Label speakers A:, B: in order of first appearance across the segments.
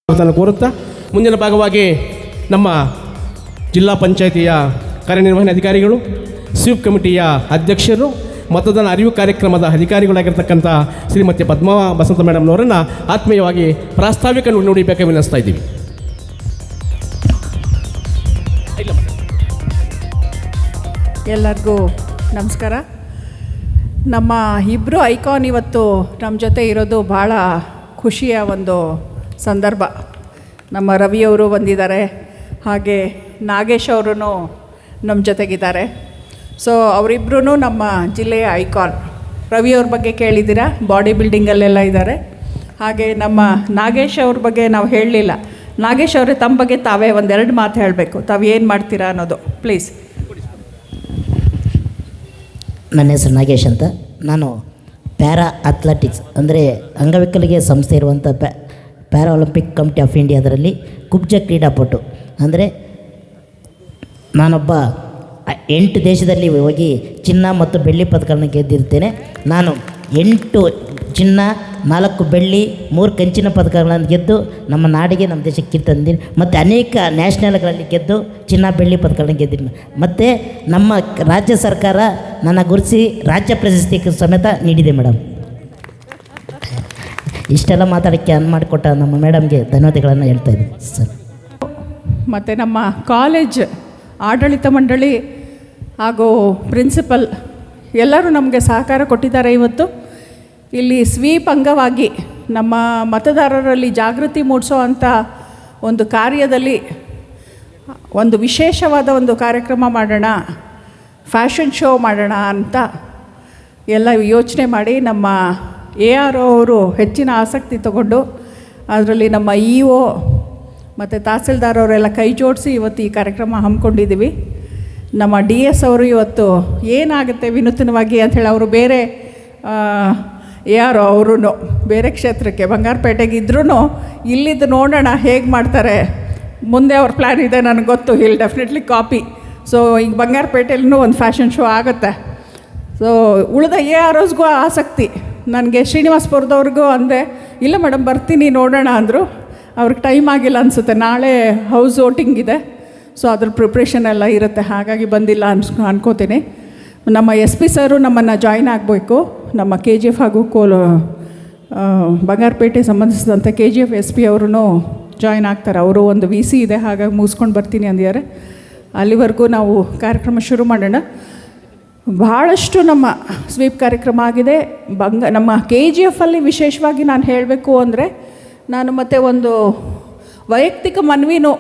A: ಕೋರುತ್ತಾ ಮುಂದಿನ ಭಾಗವಾಗಿ ನಮ್ಮ ಜಿಲ್ಲಾ ಪಂಚಾಯಿತಿಯ ಕಾರ್ಯನಿರ್ವಹಣೆ ಅಧಿಕಾರಿಗಳು, ಸ್ವೀಪ್ ಕಮಿಟಿಯ ಅಧ್ಯಕ್ಷರು, ಮತದಾನ ಅರಿವು ಕಾರ್ಯಕ್ರಮದ ಅಧಿಕಾರಿಗಳಾಗಿರ್ತಕ್ಕಂಥ ಶ್ರೀಮತಿ ಪದ್ಮಾ ಬಸಂತ ಮೇಡಮ್ನವರನ್ನು ಆತ್ಮೀಯವಾಗಿ ಪ್ರಾಸ್ತಾವಿಕ ನುಡಿಬೇಕಾಗಿ ವಿನಿಸ್ತಾ ಇದ್ದೀವಿ.
B: ಎಲ್ಲರಿಗೂ ನಮಸ್ಕಾರ. ನಮ್ಮ ಇಬ್ಬರು ಐಕಾನ್ ಇವತ್ತು ನಮ್ಮ ಜೊತೆ ಇರೋದು ಭಾಳ ಖುಷಿಯ ಒಂದು ಸಂದರ್ಭ. ನಮ್ಮ ರವಿಯವರು ಬಂದಿದ್ದಾರೆ, ಹಾಗೆ ನಾಗೇಶ್ ಅವರು ನಮ್ಮ ಜೊತೆಗಿದ್ದಾರೆ. ಸೊ ಅವರಿಬ್ಬರೂ ನಮ್ಮ ಜಿಲ್ಲೆಯ ಐಕಾನ್. ರವಿಯವ್ರ ಬಗ್ಗೆ ಕೇಳಿದ್ದೀರಾ, ಬಾಡಿ ಬಿಲ್ಡಿಂಗಲ್ಲೆಲ್ಲ ಇದ್ದಾರೆ. ಹಾಗೆ ನಮ್ಮ ನಾಗೇಶ್ ಅವ್ರ ಬಗ್ಗೆ ನಾವು ಹೇಳಲಿಲ್ಲ. ನಾಗೇಶ್ ಅವರೇ ತಮ್ಮ ಬಗ್ಗೆ ತಾವೇ ಒಂದೆರಡು ಮಾತು ಹೇಳಬೇಕು, ತಾವು ಏನು ಮಾಡ್ತೀರಾ ಅನ್ನೋದು ಪ್ಲೀಸ್.
C: ನನ್ನ ಹೆಸರು ನಾಗೇಶ್ ಅಂತ. ನಾನು ಪ್ಯಾರಾ ಅಥ್ಲೆಟಿಕ್ಸ್ ಅಂದರೆ ಅಂಗವಿಕಲಿಗೆ ಸಂಸ್ಥೆ ಇರುವಂಥ ಪ್ಯಾರಾ ಒಲಿಂಪಿಕ್ ಕಮಿಟಿ ಆಫ್ ಇಂಡಿಯಾದರಲ್ಲಿ ಕುಬ್ಜ ಕ್ರೀಡಾಪಟು. ಅಂದರೆ ನಾನೊಬ್ಬ 8 ದೇಶದಲ್ಲಿ ಹೋಗಿ ಚಿನ್ನ ಮತ್ತು ಬೆಳ್ಳಿ ಪದಕಗಳನ್ನು ಗೆದ್ದಿರ್ತೇನೆ. ನಾನು 8 ಚಿನ್ನ, 4 ಬೆಳ್ಳಿ, 3 ಕಂಚಿನ ಪದಕಗಳನ್ನು ಗೆದ್ದು ನಮ್ಮ ನಾಡಿಗೆ, ನಮ್ಮ ದೇಶಕ್ಕೆ ತಂದೀನಿ. ಮತ್ತು ಅನೇಕ ನ್ಯಾಷನಲ್ಗಳಲ್ಲಿ ಗೆದ್ದು ಚಿನ್ನ ಬೆಳ್ಳಿ ಪದಕಗಳನ್ನು ಗೆದ್ದಿನಿ. ಮತ್ತು ನಮ್ಮ ರಾಜ್ಯ ಸರ್ಕಾರ ನನ್ನ ಗುರುತಿಸಿ ರಾಜ್ಯ ಪ್ರಶಸ್ತಿ ಸಮೇತ ನೀಡಿದೆ ಮೇಡಮ್. ಇಷ್ಟೆಲ್ಲ ಮಾತಾಡೋಕ್ಕೆ ಮಾಡಿಕೊಟ್ಟ ನಮ್ಮ ಮೇಡಮ್ಗೆ ಧನ್ಯವಾದಗಳನ್ನು ಹೇಳ್ತಾ ಇದ್ದೀನಿ ಸರ್.
B: ಮತ್ತು ನಮ್ಮ ಕಾಲೇಜ್ ಆಡಳಿತ ಮಂಡಳಿ ಹಾಗೂ ಪ್ರಿನ್ಸಿಪಲ್ ಎಲ್ಲರೂ ನಮಗೆ ಸಹಕಾರ ಕೊಟ್ಟಿದ್ದಾರೆ. ಇವತ್ತು ಇಲ್ಲಿ ಸ್ವೀಪ್ ಅಂಗವಾಗಿ ನಮ್ಮ ಮತದಾರರಲ್ಲಿ ಜಾಗೃತಿ ಮೂಡಿಸೋ ಅಂಥ ಒಂದು ಕಾರ್ಯದಲ್ಲಿ ಒಂದು ವಿಶೇಷವಾದ ಒಂದು ಕಾರ್ಯಕ್ರಮ ಮಾಡೋಣ, ಫ್ಯಾಷನ್ ಶೋ ಮಾಡೋಣ ಅಂತ ಎಲ್ಲ ಯೋಚನೆ ಮಾಡಿ ನಮ್ಮ AR ಅವರು ಹೆಚ್ಚಿನ ಆಸಕ್ತಿ ತಗೊಂಡು ಅದರಲ್ಲಿ ನಮ್ಮ EO ಮತ್ತು ತಹಸೀಲ್ದಾರ್ ಅವರೆಲ್ಲ ಕೈ ಜೋಡಿಸಿ ಇವತ್ತು ಈ ಕಾರ್ಯಕ್ರಮ ಹಮ್ಮಿಕೊಂಡಿದ್ದೀವಿ. ನಮ್ಮ DS ಅವರು ಇವತ್ತು ಏನಾಗುತ್ತೆ ವಿನೂತನವಾಗಿ ಅಂಥೇಳಿ ಅವರು ಬೇರೆ AR ಅವರು ಬೇರೆ ಕ್ಷೇತ್ರಕ್ಕೆ ಬಂಗಾರಪೇಟೆಗೆ ಇದ್ರೂ ಇಲ್ಲಿದ್ದು ನೋಡೋಣ ಹೇಗೆ ಮಾಡ್ತಾರೆ, ಮುಂದೆ ಅವ್ರ ಪ್ಲ್ಯಾನ್ ಇದೆ ನನಗೆ ಗೊತ್ತು, ಇಲ್ಲಿ ಡೆಫಿನೆಟ್ಲಿ ಕಾಪಿ. ಸೊ ಈಗ ಬಂಗಾರಪೇಟೆಯಲ್ಲೂ ಒಂದು ಫ್ಯಾಷನ್ ಶೋ ಆಗುತ್ತೆ. ಸೊ ಉಳಿದ ARಸ್ಗೂ ಆಸಕ್ತಿ. ನನಗೆ ಶ್ರೀನಿವಾಸಪುರದವ್ರಿಗೂ ಅಂದೆ, ಇಲ್ಲ ಮೇಡಮ್ ಬರ್ತೀನಿ ನೋಡೋಣ ಅಂದರು. ಅವ್ರಿಗೆ ಟೈಮ್ ಆಗಿಲ್ಲ ಅನಿಸುತ್ತೆ, ನಾಳೆ ಹೌಸ್ ವೋಟಿಂಗ್ ಇದೆ. ಸೊ ಅದ್ರ ಪ್ರಿಪ್ರೇಷನ್ ಎಲ್ಲ ಇರುತ್ತೆ, ಹಾಗಾಗಿ ಬಂದಿಲ್ಲ ಅನ್ಕೋತೀನಿ. ನಮ್ಮ SP ಸರು ನಮ್ಮನ್ನು ಜಾಯ್ನ್ ಆಗಬೇಕು. ನಮ್ಮ KGF ಹಾಗೂ ಬಂಗಾರಪೇಟೆ ಸಂಬಂಧಿಸಿದಂಥ KGF SP ಅವರು ಜಾಯ್ನ್ ಆಗ್ತಾರೆ. ಅವರು ಒಂದು VC ಇದೆ, ಹಾಗಾಗಿ ಮುಗಿಸ್ಕೊಂಡು ಬರ್ತೀನಿ ಅಂದಿದ್ದಾರೆ. ಅಲ್ಲಿವರೆಗೂ ನಾವು ಕಾರ್ಯಕ್ರಮ ಶುರು ಮಾಡೋಣ. ಭಾಳಷ್ಟು ನಮ್ಮ ಸ್ವೀಪ್ ಕಾರ್ಯಕ್ರಮ ಆಗಿದೆ. ನಮ್ಮ KGFಲ್ಲಿ ವಿಶೇಷವಾಗಿ ನಾನು ಹೇಳಬೇಕು ಅಂದರೆ, ನಾನು ಮತ್ತೆ ಒಂದು ವೈಯಕ್ತಿಕ ಮನವಿನೂ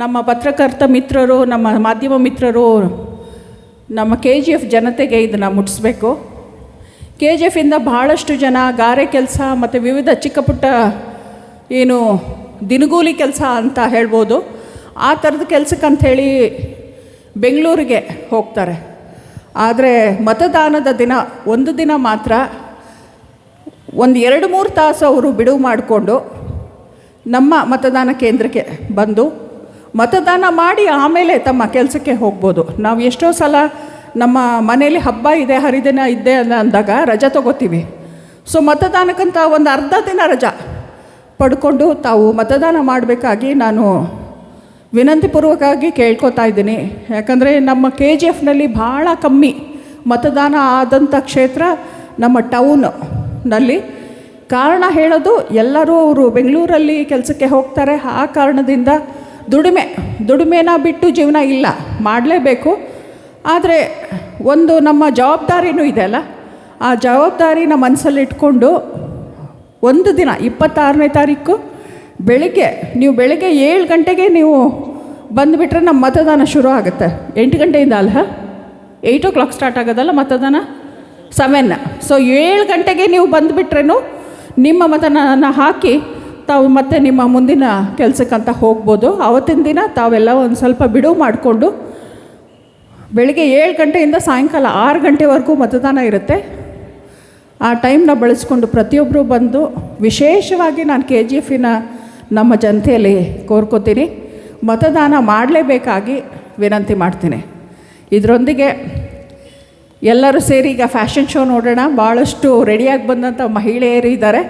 B: ನಮ್ಮ ಪತ್ರಕರ್ತ ಮಿತ್ರರು, ನಮ್ಮ ಮಾಧ್ಯಮ ಮಿತ್ರರು, ನಮ್ಮ KGF ಜನತೆಗೆ ಇದನ್ನು ಮುಟ್ಟಿಸ್ಬೇಕು. KGFಯಿಂದ ಭಾಳಷ್ಟು ಜನ ಗಾರೆ ಕೆಲಸ ಮತ್ತು ವಿವಿಧ ಚಿಕ್ಕ ಪುಟ್ಟ ಏನು ದಿನಗೂಲಿ ಕೆಲಸ ಅಂತ ಹೇಳ್ಬೋದು, ಆ ಥರದ ಕೆಲಸಕ್ಕೆ ಅಂಥೇಳಿ ಬೆಂಗಳೂರಿಗೆ ಹೋಗ್ತಾರೆ. ಆದರೆ ಮತದಾನದ ದಿನ ಒಂದು ದಿನ ಮಾತ್ರ ಒಂದು 2-3 ತಾಸು ಅವರು ಬಿಡುವು ಮಾಡಿಕೊಂಡು ನಮ್ಮ ಮತದಾನ ಕೇಂದ್ರಕ್ಕೆ ಬಂದು ಮತದಾನ ಮಾಡಿ ಆಮೇಲೆ ತಮ್ಮ ಕೆಲಸಕ್ಕೆ ಹೋಗ್ಬೋದು. ನಾವು ಎಷ್ಟೋ ಸಲ ನಮ್ಮ ಮನೇಲಿ ಹಬ್ಬ ಇದೆ, ಹರಿದಿನ ಇದೆ ಅಂದಾಗ ರಜೆ ತೊಗೋತೀವಿ. ಸೊ ಮತದಾನಕ್ಕಂತ ಒಂದು ಅರ್ಧ ದಿನ ರಜೆ ಪಡ್ಕೊಂಡು ತಾವು ಮತದಾನ ಮಾಡಬೇಕಾಗಿ ನಾನು ವಿನಂತಿಪೂರ್ವಕವಾಗಿ ಕೇಳ್ಕೊತಾ ಇದ್ದೀನಿ. ಯಾಕಂದರೆ ನಮ್ಮ KGFನಲ್ಲಿ ಭಾಳ ಕಮ್ಮಿ ಮತದಾನ ಆದಂಥ ಕ್ಷೇತ್ರ ನಮ್ಮ ಟೌನಲ್ಲಿ. ಕಾರಣ ಹೇಳೋದು, ಎಲ್ಲರೂ ಅವರು ಬೆಂಗಳೂರಲ್ಲಿ ಕೆಲಸಕ್ಕೆ ಹೋಗ್ತಾರೆ. ಆ ಕಾರಣದಿಂದ ದುಡಿಮೆನ ಬಿಟ್ಟು ಜೀವನ ಇಲ್ಲ, ಮಾಡಲೇಬೇಕು. ಆದರೆ ಒಂದು ನಮ್ಮ ಜವಾಬ್ದಾರಿನೂ ಇದೆ ಅಲ್ಲ, ಆ ಜವಾಬ್ದಾರಿನ ಮನಸ್ಸಲ್ಲಿ ಇಟ್ಕೊಂಡು ಒಂದು ದಿನ 26ನೇ ತಾರೀಕು ಬೆಳಗ್ಗೆ 7 ಗಂಟೆಗೆ ನೀವು ಬಂದುಬಿಟ್ರೆ ನಮ್ಮ ಮತದಾನ ಶುರು ಆಗುತ್ತೆ. 8 ಗಂಟೆಯಿಂದ ಅಲ್ಲ, 8 o'clock ಸ್ಟಾರ್ಟ್ ಆಗೋದಲ್ಲ ಮತದಾನ, 7. ಸೊ 7 ಗಂಟೆಗೆ ನೀವು ಬಂದುಬಿಟ್ರೇನು ನಿಮ್ಮ ಮತದಾನ ಹಾಕಿ ತಾವು ಮತ್ತೆ ನಿಮ್ಮ ಮುಂದಿನ ಕೆಲಸಕ್ಕಂತ ಹೋಗ್ಬೋದು. ಆವತ್ತಿನ ದಿನ ತಾವೆಲ್ಲ ಒಂದು ಸ್ವಲ್ಪ ಬಿಡುವು ಮಾಡಿಕೊಂಡು ಬೆಳಗ್ಗೆ 7 ಗಂಟೆಯಿಂದ ಸಾಯಂಕಾಲ 6 ಗಂಟೆವರೆಗೂ ಮತದಾನ ಇರುತ್ತೆ. ಆ ಟೈಮ್ನ ಬಳಸ್ಕೊಂಡು ಪ್ರತಿಯೊಬ್ಬರು ಬಂದು, ವಿಶೇಷವಾಗಿ ನಾನು KGFನ ನಮ್ಮ ಜನತೆಯಲ್ಲಿ ಕೋರ್ಕೋತೀನಿ, ಮತದಾನ ಮಾಡಲೇಬೇಕಾಗಿ ವಿನಂತಿ ಮಾಡ್ತೀನಿ. ಇದರೊಂದಿಗೆ ಎಲ್ಲರೂ ಸೇರಿ ಈಗ ಫ್ಯಾಷನ್ ಶೋ ನೋಡೋಣ. ಭಾಳಷ್ಟು ರೆಡಿಯಾಗಿ ಬಂದಂಥ ಮಹಿಳೆಯರು ಇದ್ದಾರೆ.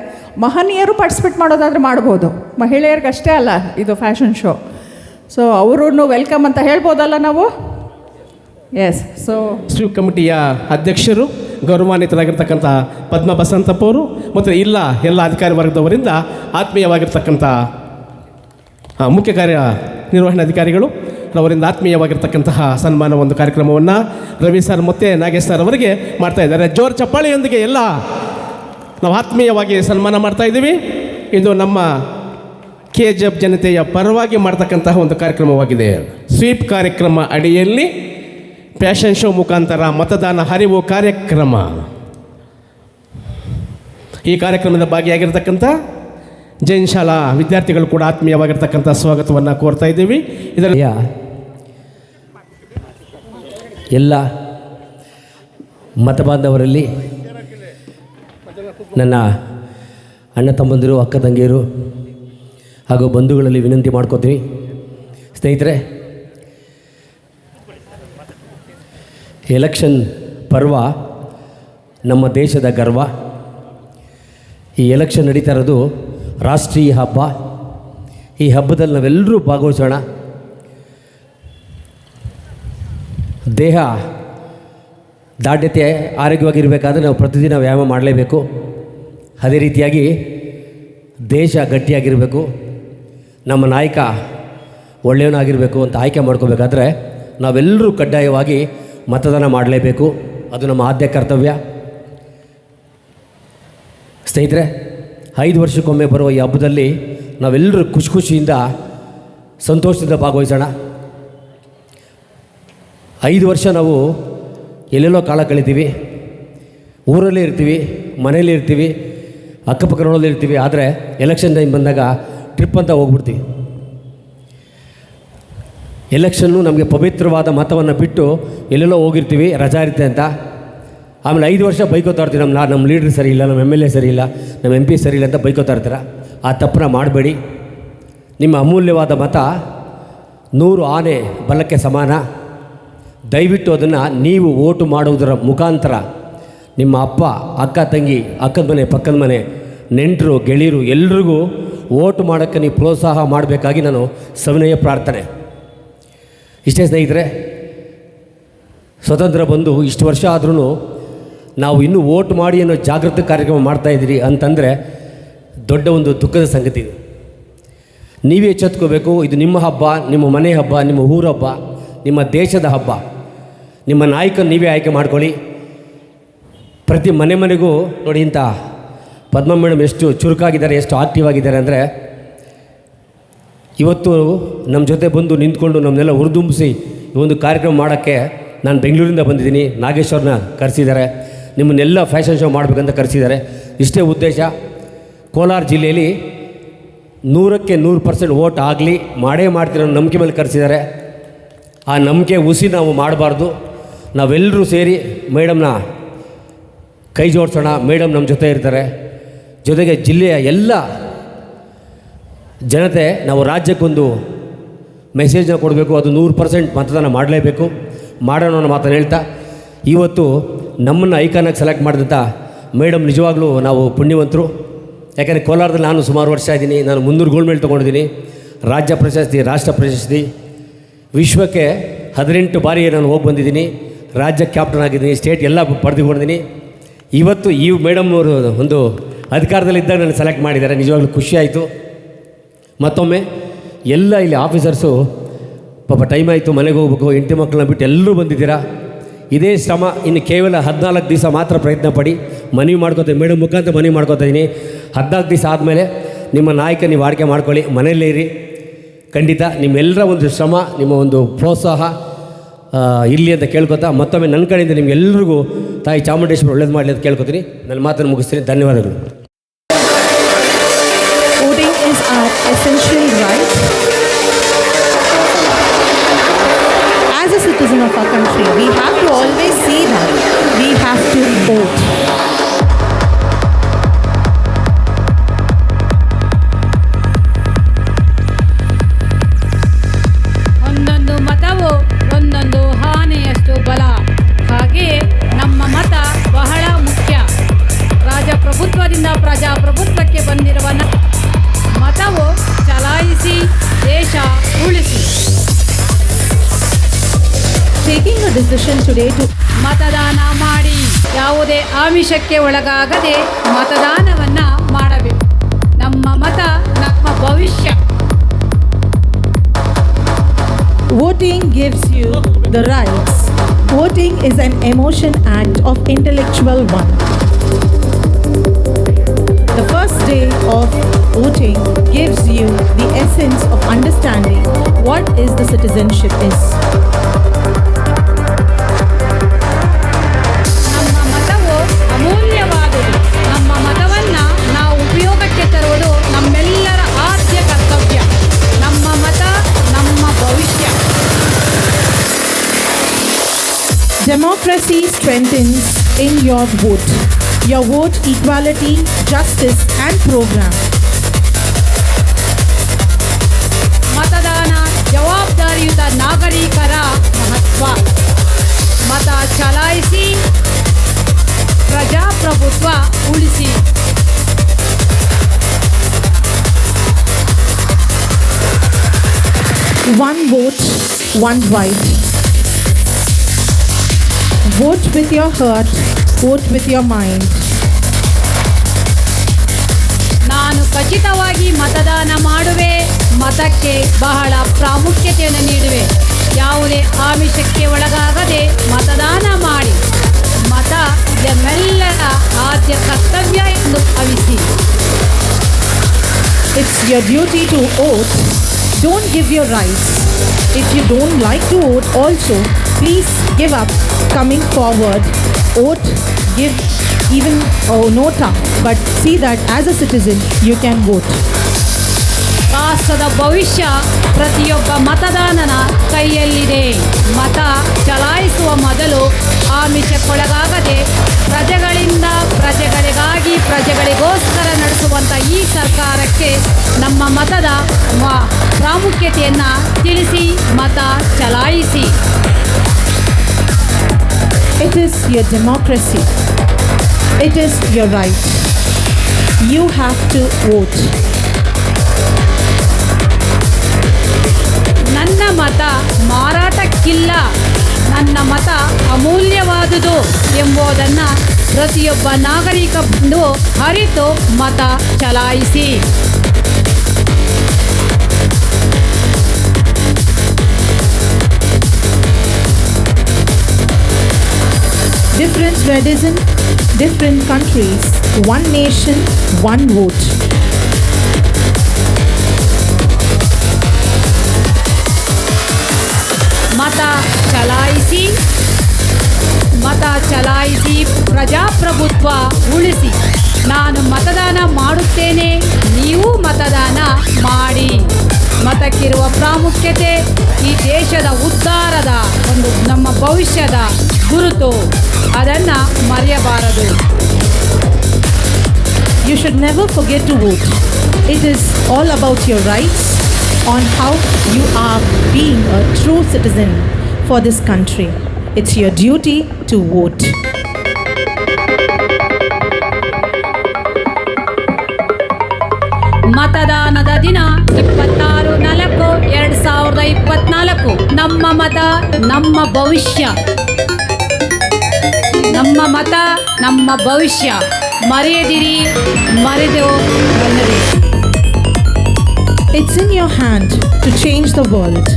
B: ಮಹನೀಯರು ಪಾರ್ಟಿಸಿಪೇಟ್ ಮಾಡೋದಾದರೆ ಮಾಡ್ಬೋದು, ಮಹಿಳೆಯರಿಗಷ್ಟೇ ಅಲ್ಲ ಇದು ಫ್ಯಾಷನ್ ಶೋ. ಸೊ ಅವರನ್ನು ವೆಲ್ಕಮ್ ಅಂತ ಹೇಳ್ಬೋದಲ್ಲ ನಾವು. ಎಸ್. ಸೊ
A: ಸ್ವೀಪ್ ಕಮಿಟಿಯ ಅಧ್ಯಕ್ಷರು ಗೌರವಾನ್ವಿತರಾಗಿರ್ತಕ್ಕಂಥ ಪದ್ಮ ಬಸಂತಪ್ಪ ಅವರು ಮತ್ತು ಎಲ್ಲ ಅಧಿಕಾರಿ ವರ್ಗದವರಿಂದ ಆತ್ಮೀಯವಾಗಿರ್ತಕ್ಕಂಥ ಮುಖ್ಯ ಕಾರ್ಯನಿರ್ವಹಣಾಧಿಕಾರಿಗಳು ಅವರಿಂದ ಆತ್ಮೀಯವಾಗಿರ್ತಕ್ಕಂತಹ ಸನ್ಮಾನ ಒಂದು ಕಾರ್ಯಕ್ರಮವನ್ನು ರವಿ ಸರ್ ಮತ್ತು ನಾಗೇಶ್ ಸರ್ ಅವರಿಗೆ ಮಾಡ್ತಾ ಇದ್ದಾರೆ. ಜೋರು ಚಪ್ಪಾಳೆಯೊಂದಿಗೆ ಎಲ್ಲ ನಾವು ಆತ್ಮೀಯವಾಗಿ ಸನ್ಮಾನ ಮಾಡ್ತಾ ಇದ್ದೀವಿ. ಇದು ನಮ್ಮ KGF ಜನತೆಯ ಪರವಾಗಿ ಮಾಡ್ತಕ್ಕಂತಹ ಒಂದು ಕಾರ್ಯಕ್ರಮವಾಗಿದೆ. ಸ್ವೀಪ್ ಕಾರ್ಯಕ್ರಮ ಅಡಿಯಲ್ಲಿ ಫ್ಯಾಷನ್ ಶೋ ಮುಖಾಂತರ ಮತದಾನ ಅರಿವು ಕಾರ್ಯಕ್ರಮ. ಈ ಕಾರ್ಯಕ್ರಮದ ಭಾಗಿಯಾಗಿರ್ತಕ್ಕಂಥ ಜೈನ್ ಶಾಲಾ ವಿದ್ಯಾರ್ಥಿಗಳು ಕೂಡ ಆತ್ಮೀಯವಾಗಿರ್ತಕ್ಕಂಥ ಸ್ವಾಗತವನ್ನು ಕೋರ್ತಾ ಇದ್ದೀವಿ. ಇದರ
D: ಎಲ್ಲ ಮತಬಾಂಧವರಲ್ಲಿ ನನ್ನ ಅಣ್ಣ ತಮ್ಮಂದಿರು, ಅಕ್ಕ ತಂಗಿಯರು ಹಾಗೂ ಬಂಧುಗಳಲ್ಲಿ ವಿನಂತಿ ಮಾಡ್ಕೋತೀವಿ. ಸ್ನೇಹಿತರೆ, ಎಲೆಕ್ಷನ್ ಪರ್ವ ನಮ್ಮ ದೇಶದ ಗರ್ವ. ಈ ಎಲೆಕ್ಷನ್ ನಡೀತಾ ಇರೋದು ರಾಷ್ಟ್ರೀಯ ಹಬ್ಬ. ಈ ಹಬ್ಬದಲ್ಲಿ ನಾವೆಲ್ಲರೂ ಭಾಗವಹಿಸೋಣ. ದೇಹ ದಾಢ್ಯತೆ ಆರೋಗ್ಯವಾಗಿರಬೇಕಾದ್ರೆ ನಾವು ಪ್ರತಿದಿನ ವ್ಯಾಯಾಮ ಮಾಡಲೇಬೇಕು. ಅದೇ ರೀತಿಯಾಗಿ ದೇಶ ಗಟ್ಟಿಯಾಗಿರಬೇಕು, ನಮ್ಮ ನಾಯಕ ಒಳ್ಳೆಯವನಾಗಿರಬೇಕು ಅಂತ ಆಯ್ಕೆ ಮಾಡ್ಕೋಬೇಕಾದ್ರೆ ನಾವೆಲ್ಲರೂ ಕಡ್ಡಾಯವಾಗಿ ಮತದಾನ ಮಾಡಲೇಬೇಕು. ಅದು ನಮ್ಮ ಆದ್ಯ ಕರ್ತವ್ಯ. ಸ್ನೇಹಿತರೆ, 5 ವರ್ಷಕ್ಕೊಮ್ಮೆ ಬರುವ ಈ ಹಬ್ಬದಲ್ಲಿ ನಾವೆಲ್ಲರೂ ಖುಷಿಯಿಂದ ಸಂತೋಷದಿಂದ ಭಾಗವಹಿಸೋಣ. 5 ವರ್ಷ ನಾವು ಎಲ್ಲೆಲ್ಲೋ ಕಾಲ ಕಳಿತೀವಿ, ಊರಲ್ಲೇ ಇರ್ತೀವಿ, ಮನೆಯಲ್ಲೇ ಇರ್ತೀವಿ, ಅಕ್ಕಪಕ್ಕಗಳಲ್ಲಿ ಇರ್ತೀವಿ. ಆದರೆ ಎಲೆಕ್ಷನ್ ಟೈಮ್ ಬಂದಾಗ ಟ್ರಿಪ್ ಅಂತ ಹೋಗ್ಬಿಡ್ತೀವಿ. ಎಲೆಕ್ಷನ್ನು ನಮಗೆ ಪವಿತ್ರವಾದ ಮತವನ್ನು ಬಿಟ್ಟು ಎಲ್ಲೆಲ್ಲೋ ಹೋಗಿರ್ತೀವಿ, ರಜಾ ಇರುತ್ತೆ ಅಂತ. ಆಮೇಲೆ 5 ವರ್ಷ ಬೈಕೋತಾ ಇರ್ತೀವಿ, ನಮ್ಮ ಲೀಡ್ರ್ ಸರಿ ಇಲ್ಲ, ನಮ್ಮ MLA ಸರಿ ಇಲ್ಲ, ನಮ್ಮ MP ಸರಿ ಇಲ್ಲ ಅಂತ ಬೈಕೋತಾ ಇರ್ತೀರ. ಆ ತಪ್ಪನ್ನ ಮಾಡಬೇಡಿ. ನಿಮ್ಮ ಅಮೂಲ್ಯವಾದ ಮತ 100 ಆನೆ ಬಲಕ್ಕೆ ಸಮಾನ. ದಯವಿಟ್ಟು ಅದನ್ನು ನೀವು ವೋಟು ಮಾಡುವುದರ ಮುಖಾಂತರ ನಿಮ್ಮ ಅಪ್ಪ, ಅಕ್ಕ, ತಂಗಿ, ಅಕ್ಕದ ಮನೆ, ಪಕ್ಕದ ಮನೆ, ನೆಂಟರು, ಗೆಳೆಯರು ಎಲ್ರಿಗೂ ವೋಟ್ ಮಾಡೋಕ್ಕೆ ನೀವು ಪ್ರೋತ್ಸಾಹ ಮಾಡಬೇಕಾಗಿ ನಾನು ಸವಿನಯ ಪ್ರಾರ್ಥನೆ. ಇಷ್ಟೇ ಸ್ನೇಹಿತರೆ, ಸ್ವತಂತ್ರ ಬಂದು ಇಷ್ಟು ವರ್ಷ ಆದ್ರೂ ನಾವು ಇನ್ನೂ ವೋಟ್ ಮಾಡಿ ಅನ್ನೋ ಜಾಗೃತಿ ಕಾರ್ಯಕ್ರಮ ಮಾಡ್ತಾಯಿದ್ದೀರಿ ಅಂತಂದರೆ ದೊಡ್ಡ ಒಂದು ದುಃಖದ ಸಂಗತಿ ಇದು. ನೀವೇ ಎಚ್ಚೆತ್ಕೋಬೇಕು. ಇದು ನಿಮ್ಮ ಹಬ್ಬ, ನಿಮ್ಮ ಮನೆ ಹಬ್ಬ, ನಿಮ್ಮ ಊರ ಹಬ್ಬ, ನಿಮ್ಮ ದೇಶದ ಹಬ್ಬ. ನಿಮ್ಮ ನಾಯಕನ ನೀವೇ ಆಯ್ಕೆ ಮಾಡ್ಕೊಳ್ಳಿ. ಪ್ರತಿ ಮನೆಗೂ ನೋಡಿ, ಇಂಥ ಪದ್ಮ ಮೇಡಮ್ ಎಷ್ಟು ಚುರುಕಾಗಿದ್ದಾರೆ, ಎಷ್ಟು ಆಕ್ಟಿವ್ ಆಗಿದ್ದಾರೆ ಅಂದರೆ, ಇವತ್ತು ನಮ್ಮ ಜೊತೆ ಬಂದು ನಿಂತ್ಕೊಂಡು ನಮ್ಮನ್ನೆಲ್ಲ ಹುರಿದುಂಬಿಸಿ ಈ ಒಂದು ಕಾರ್ಯಕ್ರಮ ಮಾಡೋಕ್ಕೆ ನಾನು ಬೆಂಗಳೂರಿಂದ ಬಂದಿದ್ದೀನಿ. ನಾಗೇಶ್ವರನ ಕರೆಸಿದ್ದಾರೆ, ನಿಮ್ಮನ್ನೆಲ್ಲ ಫ್ಯಾಷನ್ ಶೋ ಮಾಡಬೇಕಂತ ಕರೆಸಿದ್ದಾರೆ. ಇಷ್ಟೇ ಉದ್ದೇಶ. ಕೋಲಾರ ಜಿಲ್ಲೆಯಲ್ಲಿ 100ಕ್ಕೆ 100% ವೋಟ್ ಆಗಲಿ, ಮಾಡೇ ಮಾಡ್ತೀರೋ ನಂಬಿಕೆ ಮೇಲೆ ಕರೆಸಿದ್ದಾರೆ. ಆ ನಂಬಿಕೆ ಹುಸಿ ನಾವು ಮಾಡಬಾರ್ದು. ನಾವೆಲ್ಲರೂ ಸೇರಿ ಮೇಡಮ್ನ ಕೈ ಜೋಡಿಸೋಣ. ಮೇಡಮ್ ನಮ್ಮ ಜೊತೆ ಇರ್ತಾರೆ. ಜೊತೆಗೆ ಜಿಲ್ಲೆಯ ಎಲ್ಲ ಜನತೆ ನಾವು ರಾಜ್ಯಕ್ಕೊಂದು ಮೆಸೇಜ್ನ ಕೊಡಬೇಕು. ಅದು 100% ಮತದಾನ ಮಾಡಲೇಬೇಕು. ಮಾಡೋಣ ಅನ್ನೋ ಮಾತನ್ನು ಹೇಳ್ತಾ, ಇವತ್ತು ನಮ್ಮನ್ನು ಐಕಾನಾಗಿ ಸೆಲೆಕ್ಟ್ ಮಾಡಿದಂಥ ಮೇಡಮ್ ನಿಜವಾಗ್ಲೂ ನಾವು ಪುಣ್ಯವಂತರು. ಯಾಕೆಂದರೆ ಕೋಲಾರದಲ್ಲಿ ನಾನು ಸುಮಾರು ವರ್ಷ ಇದ್ದೀನಿ. ನಾನು 300 ಗೋಲ್ಡ್ ಮೆಡಲ್ ತೊಗೊಂಡಿದ್ದೀನಿ. ರಾಜ್ಯ ಪ್ರಶಸ್ತಿ, ರಾಷ್ಟ್ರ ಪ್ರಶಸ್ತಿ, ವಿಶ್ವಕ್ಕೆ 18 ಬಾರಿ ನಾನು ಹೋಗಿ ಬಂದಿದ್ದೀನಿ. ರಾಜ್ಯ ಕ್ಯಾಪ್ಟನ್ ಆಗಿದ್ದೀನಿ, ಸ್ಟೇಟ್ ಎಲ್ಲ ಪಡೆದುಕೊಂಡಿದ್ದೀನಿ. ಇವತ್ತು ಈ ಮೇಡಮ್ ಅವರು ಒಂದು ಅಧಿಕಾರದಲ್ಲಿದ್ದಾಗ ನಾನು ಸೆಲೆಕ್ಟ್ ಮಾಡಿದ್ದಾರೆ. ನಿಜವಾಗ್ಲೂ ಖುಷಿಯಾಯಿತು. ಮತ್ತೊಮ್ಮೆ ಎಲ್ಲ ಇಲ್ಲಿ ಆಫೀಸರ್ಸು ಪಾಪ ಟೈಮ್ ಆಯಿತು, ಮನೆಗೆ ಹೋಗ್ಬೇಕು, ಹೆಂಡತಿ ಮಕ್ಕಳನ್ನ ಬಿಟ್ಟು ಎಲ್ಲರೂ ಬಂದಿದ್ದೀರಾ. ಇದೇ ಶ್ರಮ ಇನ್ನು ಕೇವಲ 14 ದಿವಸ ಮಾತ್ರ ಪ್ರಯತ್ನ ಪಡಿ. ಮನವಿ ಮಾಡ್ಕೋತೀನಿ, ಮೇಡಮ್ ಮುಖಾಂತರ ಮನವಿ ಮಾಡ್ಕೋತಾ ಇದ್ದೀನಿ. 14 ದಿವಸ ಆದಮೇಲೆ ನಿಮ್ಮ ನಾಯಕ ನೀವು ಆಯ್ಕೆ ಮಾಡ್ಕೊಳ್ಳಿ, ಮನೆಯಲ್ಲೇ ಇರಿ. ಖಂಡಿತ ನಿಮ್ಮೆಲ್ಲರ ಒಂದು ಶ್ರಮ, ನಿಮ್ಮ ಒಂದು ಪ್ರೋತ್ಸಾಹ ಇರಲಿ ಅಂತ ಕೇಳ್ಕೊತಾ, ಮತ್ತೊಮ್ಮೆ ನನ್ನ ಕಡೆಯಿಂದ ನಿಮ್ಗೆಲ್ಲರಿಗೂ ತಾಯಿ ಚಾಮುಂಡೇಶ್ವರಿ ಒಳ್ಳೇದು ಮಾಡಲಿ ಅಂತ ಕೇಳ್ಕೊತೀನಿ. ನನ್ನ ಮಾತನ್ನು ಮುಗಿಸ್ತೀನಿ. ಧನ್ಯವಾದಗಳು.
B: Voting is our essential right. As a citizen of our country, we have to always see that we have to vote.
E: ಒಂದೊಂದು ಮತವು ಒಂದೊಂದು ಆನೆಯಷ್ಟು ಬಲ. ಹಾಗೆ ನಮ್ಮ ಮತ ಬಹಳ ಮುಖ್ಯ. ರಾಜಪ್ರಭುತ್ವದಿಂದ
F: decision today to
E: ಮತದಾನ ಮಾಡಿ, ಯಾವುದೇ ಆಮಿಷಕ್ಕೆ ಒಳಗಾಗದೆ ಮತದಾನವನ್ನ ಮಾಡಬೇಕು. ನಮ್ಮ ಮತ ನಮ್ಮ ಭವಿಷ್ಯ.
F: voting gives you the rights. Voting is an emotion act of intellectual one. The first day of voting gives you the essence of understanding what is the citizenship is.
E: ನಮ್ಮ ಮತವು ಅಮೂಲ್ಯವಾದುದು. ನಮ್ಮ ಮತವನ್ನ ನಾವು ಉಪಯೋಗಕ್ಕೆ ತರುವುದು ನಮ್ಮೆಲ್ಲರ ಆದ್ಯ ಕರ್ತವ್ಯ. ನಮ್ಮ ಮತ ನಮ್ಮ ಭವಿಷ್ಯ.
F: Democracy strengthens in your vote. Your vote equality, justice and program.
E: ಮತದಾನ ಜವಾಬ್ದಾರಿಯುತ ನಾಗರಿಕರ ಮಹತ್ವ. ಮತ ಚಲಾಯಿಸಿ, ಪ್ರಜಾಪ್ರಭುತ್ವ ಉಳಿಸಿ.
F: One vote, one right. Vote with your heart, vote with your mind.
E: ನಾನು ಖಚಿತವಾಗಿ ಮತದಾನ ಮಾಡುವೆ. ಮತಕ್ಕೆ ಬಹಳ ಪ್ರಾಮುಖ್ಯತೆಯನ್ನು ನೀಡುವೆ. ಯಾವುದೇ ಆಮಿಷಕ್ಕೆ ಒಳಗಾಗದೆ ಮತದಾನ ಮಾಡಿ. ಮತ ನಮ್ಮೆಲ್ಲರ ಆದ್ಯ ಕರ್ತವ್ಯ ಎಂದು ಭಾವಿಸಿ.
F: It's your duty to vote. Don't give your rights. If you don't like to vote also, please give up coming forward. Vote, give even nota, but see that as a citizen you can vote.
E: ರಾಷ್ಟ್ರದ ಭವಿಷ್ಯ ಪ್ರತಿಯೊಬ್ಬ ಮತದಾನನ ಕೈಯಲ್ಲಿದೆ. ಮತ ಚಲಾಯಿಸುವ ಮೊದಲು ಆಮಿಷಕ್ಕೊಳಗಾಗದೆ ಪ್ರಜೆಗಳಿಂದ ಪ್ರಜೆಗಳಿಗಾಗಿ ಪ್ರಜೆಗಳಿಗೋಸ್ಕರ ನಡೆಸುವಂಥ ಈ ಸರ್ಕಾರಕ್ಕೆ ನಮ್ಮ ಮತದ ಪ್ರಾಮುಖ್ಯತೆಯನ್ನು ತಿಳಿಸಿ ಮತ ಚಲಾಯಿಸಿ.
F: It is your democracy. It is your right. You have to vote.
E: ನನ್ನ ಮತ ಮಾರಾಟಕ್ಕಿಲ್ಲ, ನನ್ನ ಮತ ಅಮೂಲ್ಯವಾದುದು ಎಂಬುದನ್ನು ಪ್ರತಿಯೊಬ್ಬ ನಾಗರಿಕ ಬಂದು ಅರಿತು ಮತ ಚಲಾಯಿಸಿ.
F: Different medicine, different countries, one nation, one vote.
E: ಮತ ಚಲಾಯಿಸಿ, ಮತ ಚಲಾಯಿಸಿ, ಪ್ರಜಾಪ್ರಭುತ್ವ ಉಳಿಸಿ. ನಾನು ಮತದಾನ ಮಾಡುತ್ತೇನೆ, ನೀವು ಮತದಾನ ಮಾಡಿ. ಮತಕ್ಕಿರುವ ಪ್ರಾಮುಖ್ಯತೆ ಈ ದೇಶದ ಉದ್ಧಾರದ ಒಂದು ನಮ್ಮ ಭವಿಷ್ಯದ ಗುರುತು. ಅದನ್ನು ಮರೆಯಬಾರದು.
F: You should never forget to vote. It is all about your rights, on how you are being a true citizen for this country. It's your duty to vote.
E: ಮತದಾನದ ದಿನ 26/4/2024. ನಮ್ಮ ಮತ ನಮ್ಮ ಭವಿಷ್ಯ. ನಮ್ಮ ಮತ ನಮ್ಮ ಭವಿಷ್ಯ. ಮರೆಯದಿರಿ, ಮರೆದು ಬನ್ನಿರಿ.
F: It's in your hand to change the world.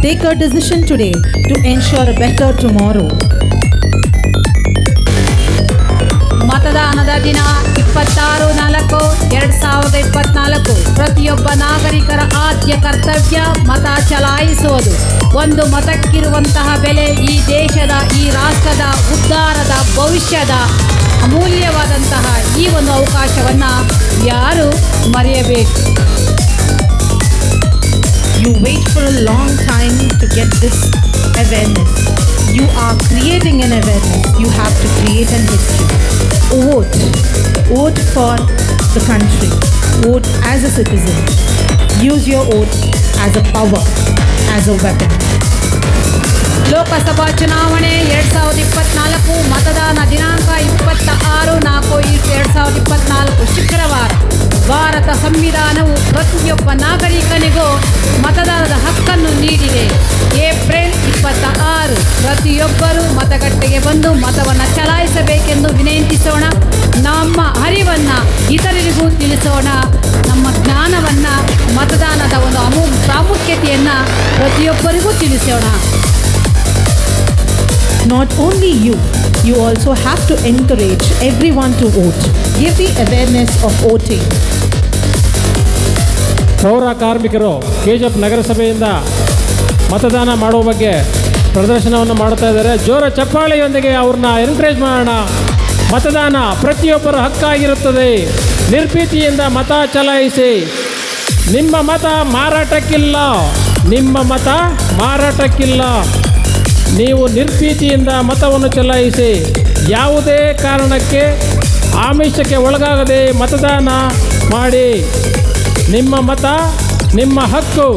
F: Take a decision today to ensure a better tomorrow.
E: ಮತದಾನದ ದಿನ 26/4/2024. ಪ್ರತಿಯೊಬ್ಬ ನಾಗರಿಕರ ಆದ್ಯ ಕರ್ತವ್ಯ ಮತ ಚಲಾಯಿಸುವುದು. ಒಂದು ಮತಕ್ಕಿರುವಂತಹ ಬೆಲೆ ಈ ದೇಶದ, ಈ ರಾಷ್ಟ್ರದ ಉದ್ಧಾರದ ಭವಿಷ್ಯದ ಅಮೂಲ್ಯವಾದಂತಹ ಈ ಒಂದು ಅವಕಾಶವನ್ನು ಯಾರು ಮರೆಯಬೇಕು.
F: You wait for a long time to get this awareness. You are creating an awareness. You have to create an history. Vote. Vote for the country. Vote as a citizen. Use your vote as a power, as a weapon.
E: Lok Sabha ಚುನಾವಣೆ 2024. ಮತದಾನ ದಿನಾಂಕ 26/4/2024 ಶುಕ್ರವಾರ. ಭಾರತ ಸಂವಿಧಾನವು ಪ್ರತಿಯೊಬ್ಬ ನಾಗರಿಕನಿಗೂ ಮತದಾನದ ಹಕ್ಕನ್ನು ನೀಡಿದೆ. April 26 ಪ್ರತಿಯೊಬ್ಬರೂ ಮತಗಟ್ಟೆಗೆ ಬಂದು ಮತವನ್ನು ಚಲಾಯಿಸಬೇಕೆಂದು ವಿನಂತಿಸೋಣ. ನಮ್ಮ ಅರಿವನ್ನು ಇತರರಿಗೂ ತಿಳಿಸೋಣ. ನಮ್ಮ ಜ್ಞಾನವನ್ನು, ಮತದಾನದ ಒಂದು ಪ್ರಾಮುಖ್ಯತೆಯನ್ನು ಪ್ರತಿಯೊಬ್ಬರಿಗೂ ತಿಳಿಸೋಣ.
F: Not only you also have to encourage everyone to vote. Give the awareness of voting.
G: ಪೌರ ಕಾರ್ಮಿಕರು KGF ನಗರಸಭೆಯಿಂದ ಮತದಾನ ಮಾಡುವ ಬಗ್ಗೆ ಪ್ರದರ್ಶನವನ್ನು ಮಾಡ್ತಾ ಇದ್ದಾರೆ. ಜೋರ ಚಪ್ಪಾಳೆಯೊಂದಿಗೆ ಅವ್ರನ್ನ ಎನ್ಕರೇಜ್ ಮಾಡೋಣ. ಮತದಾನ ಪ್ರತಿಯೊಬ್ಬರ ಹಕ್ಕಾಗಿರುತ್ತದೆ. ನಿರ್ಭೀತಿಯಿಂದ ಮತ ಚಲಾಯಿಸಿ. ನಿಮ್ಮ ಮತ ಮಾರಾಟಕ್ಕಿಲ್ಲ. ನಿಮ್ಮ ಮತ ಮಾರಾಟಕ್ಕಿಲ್ಲ. ನೀವು ನಿರ್ಭೀತಿಯಿಂದ ಮತವನ್ನು ಚಲಾಯಿಸಿ. ಯಾವುದೇ ಕಾರಣಕ್ಕೆ ಆಮಿಷಕ್ಕೆ ಒಳಗಾಗದೆ ಮತದಾನ ಮಾಡಿ. ನಿಮ್ಮ ಮತ ನಿಮ್ಮ ಹಕ್ಕು.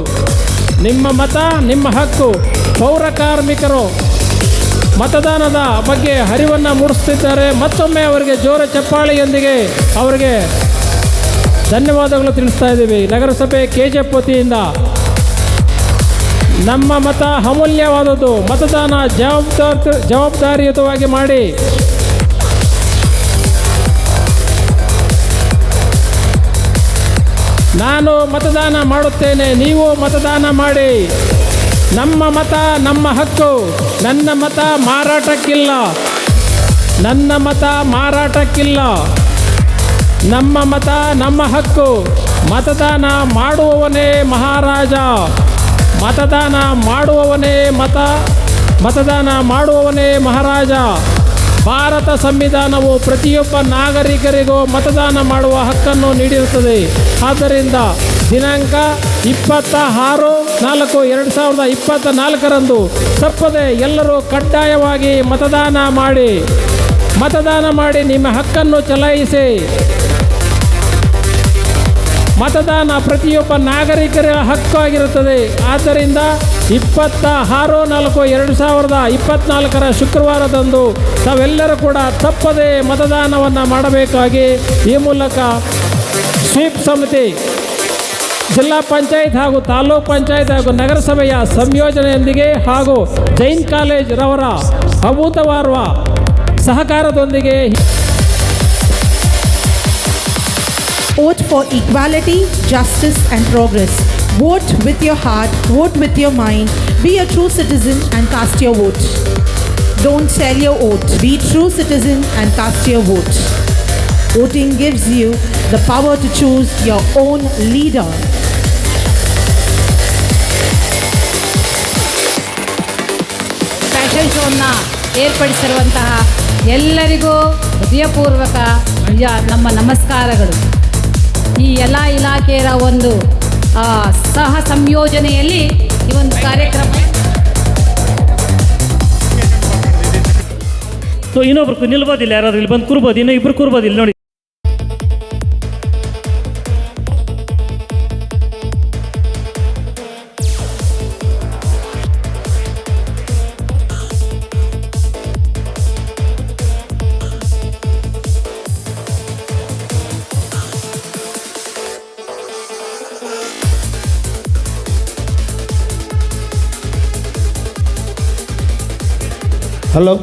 G: ನಿಮ್ಮ ಮತ ನಿಮ್ಮ ಹಕ್ಕು. ಪೌರ ಕಾರ್ಮಿಕರು ಮತದಾನದ ಬಗ್ಗೆ ಅರಿವನ್ನು ಮೂಡಿಸ್ತಿದ್ದಾರೆ. ಮತ್ತೊಮ್ಮೆ ಅವರಿಗೆ ಜೋರ ಚಪ್ಪಾಳೆಯೊಂದಿಗೆ ಅವರಿಗೆ ಧನ್ಯವಾದಗಳು ತಿಳಿಸ್ತಾ ಇದ್ದೀವಿ. ನಗರಸಭೆ KGF ವತಿಯಿಂದ ನಮ್ಮ ಮತ ಅಮೂಲ್ಯವಾದದ್ದು. ಮತದಾನ ಜವಾಬ್ದಾರಿಯುತವಾಗಿ ಮಾಡಿ. ನಾನು ಮತದಾನ ಮಾಡುತ್ತೇನೆ, ನೀವು ಮತದಾನ ಮಾಡಿ. ನಮ್ಮ ಮತ ನಮ್ಮ ಹಕ್ಕು. ನನ್ನ ಮತ ಮಾರಾಟಕ್ಕಿಲ್ಲ. ನನ್ನ ಮತ ಮಾರಾಟಕ್ಕಿಲ್ಲ. ನಮ್ಮ ಮತ ನಮ್ಮ ಹಕ್ಕು. ಮತದಾನ ಮಾಡುವವನೇ ಮಹಾರಾಜ. ಮತದಾನ ಮಾಡುವವನೇ ಮತದಾನ ಮಾಡುವವನೇ ಮಹಾರಾಜ. ಭಾರತ ಸಂವಿಧಾನವು ಪ್ರತಿಯೊಬ್ಬ ನಾಗರಿಕರಿಗೂ ಮತದಾನ ಮಾಡುವ ಹಕ್ಕನ್ನು ನೀಡಿರುತ್ತದೆ. ಆದ್ದರಿಂದ ದಿನಾಂಕ 26/4/2024 ತಪ್ಪದೆ ಎಲ್ಲರೂ ಕಡ್ಡಾಯವಾಗಿ ಮತದಾನ ಮಾಡಿ. ಮತದಾನ ಮಾಡಿ ನಿಮ್ಮ ಹಕ್ಕನ್ನು ಚಲಾಯಿಸಿ. ಮತದಾನ ಪ್ರತಿಯೊಬ್ಬ ನಾಗರಿಕರ ಹಕ್ಕಾಗಿರುತ್ತದೆ. ಆದ್ದರಿಂದ 26/4/2024 ಶುಕ್ರವಾರದಂದು ತಾವೆಲ್ಲರೂ ಕೂಡ ತಪ್ಪದೆ ಮತದಾನವನ್ನು ಮಾಡಬೇಕಾಗಿ ಈ ಮೂಲಕ ಸ್ವೀಪ್ ಸಮಿತಿ, ಜಿಲ್ಲಾ ಪಂಚಾಯತ್ ಹಾಗೂ ತಾಲೂಕು ಪಂಚಾಯತ್ ಹಾಗೂ ನಗರಸಭೆಯ ಸಂಯೋಜನೆಯೊಂದಿಗೆ ಹಾಗೂ ಜೈನ್ ಕಾಲೇಜ್ ರವರ ಅಭೂತಪೂರ್ವ ಸಹಕಾರದೊಂದಿಗೆ
F: Vote for equality, justice and progress. Vote with your heart, vote with your mind. Be a true citizen and cast your vote. Don't sell your vote. Be true citizen and cast your vote. Voting gives you the power to choose your own leader.
E: Fashion ಶೋವನ್ನು ಏರ್ಪಡಿಸಿರುವಂತಹ ಎಲ್ಲರಿಗೂ ಹೃದಯಪೂರ್ವಕ ನಮ್ಮ ನಮಸ್ಕಾರಗಳು. ಈ ಎಲ್ಲ ಇಲಾಖೆಯ ಒಂದು ಸಹ ಸಂಯೋಜನೆಯಲ್ಲಿ ಈ ಒಂದು ಕಾರ್ಯಕ್ರಮ.
H: ಸೊ ಇನ್ನೊಬ್ರು ನಿಲ್ಬೋದಿಲ್ಲ, ಯಾರಾದ್ರೂ ಇಲ್ಲಿ ಬಂದು ಕೂರ್ಬೋದು, ಇನ್ನೂ ಇಬ್ಬರು ಕೂರ್ಬೋದಿಲ್ಲ ನೋಡಿ.
A: ಹಲೋ.